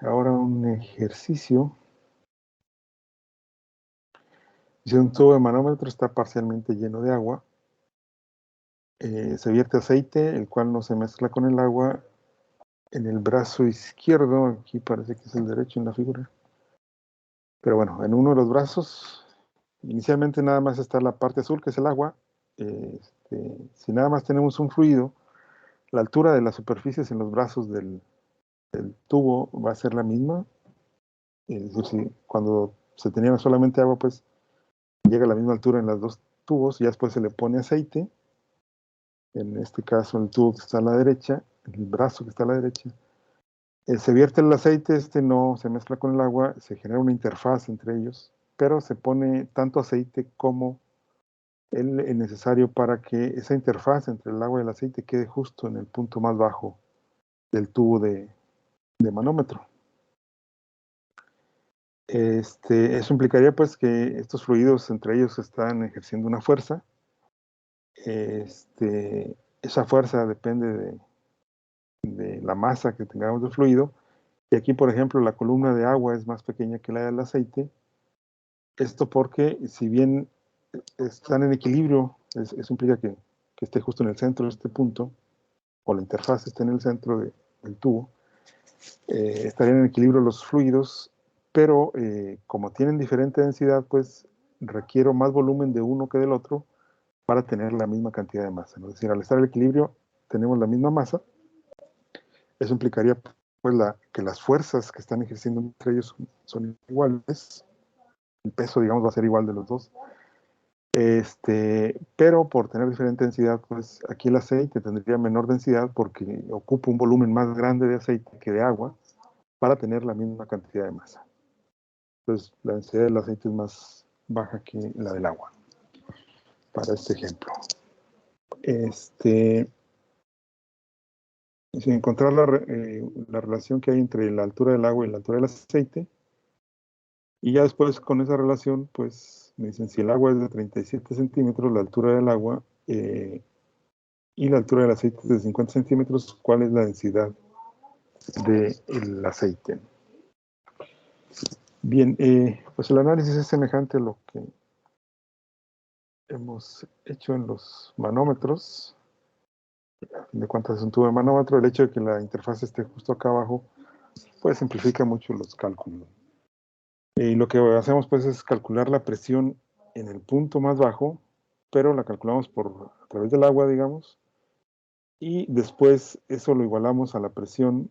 Ahora un ejercicio. Si un tubo de manómetro está parcialmente lleno de agua, se vierte aceite, el cual no se mezcla con el agua en el brazo izquierdo. Aquí parece que es el derecho en la figura. Pero bueno, en uno de los brazos, inicialmente nada más está la parte azul, que es el agua. Si nada más tenemos un fluido, la altura de las superficies en los brazos del tubo va a ser la misma. Es decir, si cuando se tenía solamente agua, pues llega a la misma altura en los dos tubos, y después se le pone aceite. En este caso, el tubo que está a la derecha, el brazo que está a la derecha, se vierte el aceite, no se mezcla con el agua, se genera una interfaz entre ellos, pero se pone tanto aceite como el necesario para que esa interfaz entre el agua y el aceite quede justo en el punto más bajo del tubo de manómetro. Eso implicaría pues que estos fluidos entre ellos están ejerciendo una fuerza. Esa fuerza depende de la masa que tengamos del fluido. Y aquí, por ejemplo, la columna de agua es más pequeña que la del aceite. Esto porque, si bien están en equilibrio, eso implica que esté justo en el centro de este punto, o la interfaz esté en el centro del tubo, estarían en equilibrio los fluidos, pero como tienen diferente densidad, pues requiero más volumen de uno que del otro para tener la misma cantidad de masa, ¿no? Es decir, al estar en equilibrio tenemos la misma masa. Eso implicaría pues que las fuerzas que están ejerciendo entre ellos son iguales. El peso, digamos, va a ser igual de los dos. Pero por tener diferente densidad, pues aquí el aceite tendría menor densidad porque ocupa un volumen más grande de aceite que de agua para tener la misma cantidad de masa. Entonces, la densidad del aceite es más baja que la del agua, para este ejemplo. Sin encontrar la relación que hay entre la altura del agua y la altura del aceite, y ya después con esa relación, pues me dicen si el agua es de 37 centímetros, la altura del agua, y la altura del aceite es de 50 centímetros, ¿cuál es la densidad del aceite? Bien, pues el análisis es semejante a lo que hemos hecho en los manómetros. De cuántas es un tubo de manómetro, el hecho de que la interfaz esté justo acá abajo, pues simplifica mucho los cálculos. Y lo que hacemos pues es calcular la presión en el punto más bajo, pero la calculamos a través del agua, digamos, y después eso lo igualamos a la presión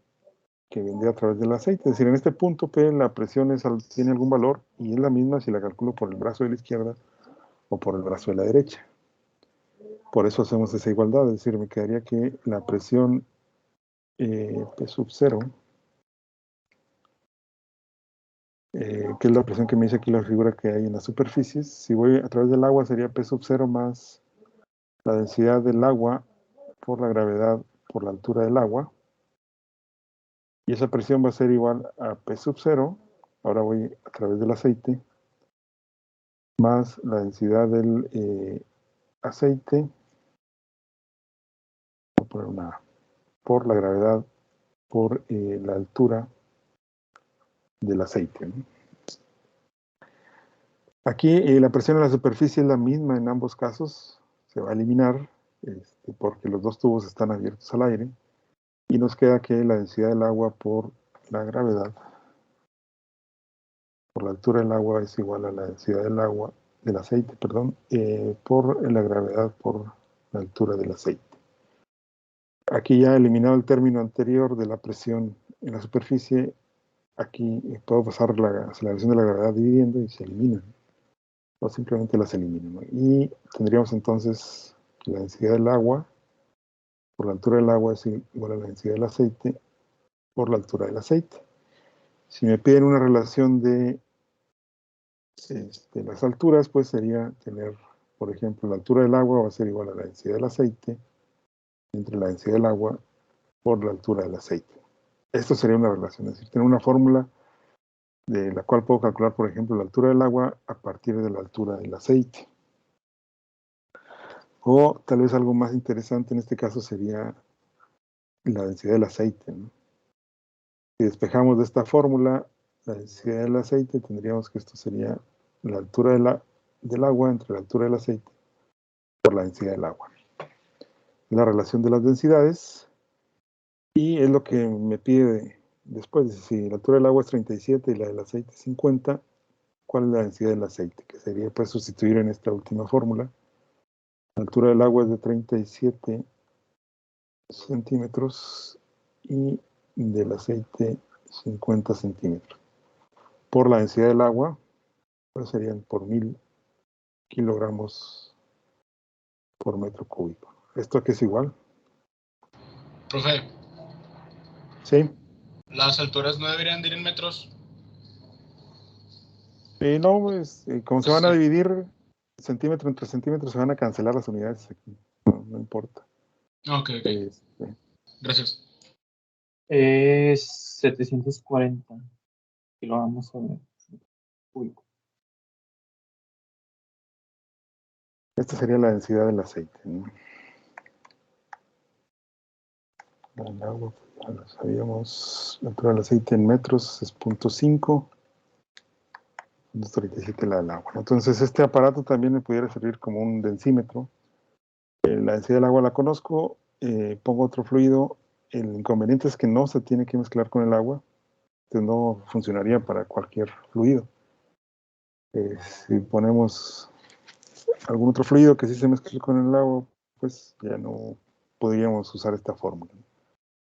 que vendría a través del aceite. Es decir, en este punto P la presión tiene algún valor y es la misma si la calculo por el brazo de la izquierda o por el brazo de la derecha. Por eso hacemos esa igualdad, es decir, me quedaría que la presión P sub 0, que es la presión que me dice aquí la figura que hay en las superficies. Si voy a través del agua sería P sub 0 más la densidad del agua por la gravedad por la altura del agua. Y esa presión va a ser igual a P sub 0. Ahora voy a través del aceite, más la densidad del aceite, voy a poner una A, por la gravedad por la altura del aceite, ¿no? Aquí la presión en la superficie es la misma en ambos casos, se va a eliminar porque los dos tubos están abiertos al aire, y nos queda que la densidad del agua por la gravedad, por la altura del agua, es igual a la densidad del agua, del aceite, perdón, por la gravedad por la altura del aceite. Aquí ya eliminado el término anterior de la presión en la superficie, aquí puedo pasar la aceleración de la gravedad dividiendo y se eliminan, o simplemente las elimino, ¿no? Y tendríamos entonces que la densidad del agua por la altura del agua es igual a la densidad del aceite por la altura del aceite. Si me piden una relación de las alturas, pues sería tener, por ejemplo, la altura del agua va a ser igual a la densidad del aceite entre la densidad del agua por la altura del aceite. Esto sería una relación, es decir, tener una fórmula de la cual puedo calcular, por ejemplo, la altura del agua a partir de la altura del aceite. O tal vez algo más interesante en este caso sería la densidad del aceite, ¿no? Si despejamos de esta fórmula la densidad del aceite, tendríamos que esto sería la altura del agua entre la altura del aceite por la densidad del agua. La relación de las densidades, y es lo que me pide después. Si la altura del agua es 37 y la del aceite es 50, ¿cuál es la densidad del aceite? Que sería pues sustituir en esta última fórmula. La altura del agua es de 37 centímetros y del aceite 50 centímetros. Por la densidad del agua, pues serían por 1000 kilogramos por metro cúbico. ¿Esto aquí es igual? Profe, Sí. ¿las alturas no deberían de ir en metros? No, pues, como se Pues van a sí. dividir centímetro entre centímetros, se van a cancelar las unidades aquí. No importa. Ok. Gracias. Es 740 kilogramos por metro cúbico. Esta sería la densidad del aceite, ¿no? El agua, ya lo sabíamos. La altura del aceite en metros es 0.5. 237 la del agua, ¿no? Entonces, este aparato también me pudiera servir como un densímetro. La densidad del agua la conozco. Pongo otro fluido. El inconveniente es que no se tiene que mezclar con el agua. Entonces, no funcionaría para cualquier fluido. Si ponemos algún otro fluido que sí se mezcle con el agua, pues ya no podríamos usar esta fórmula.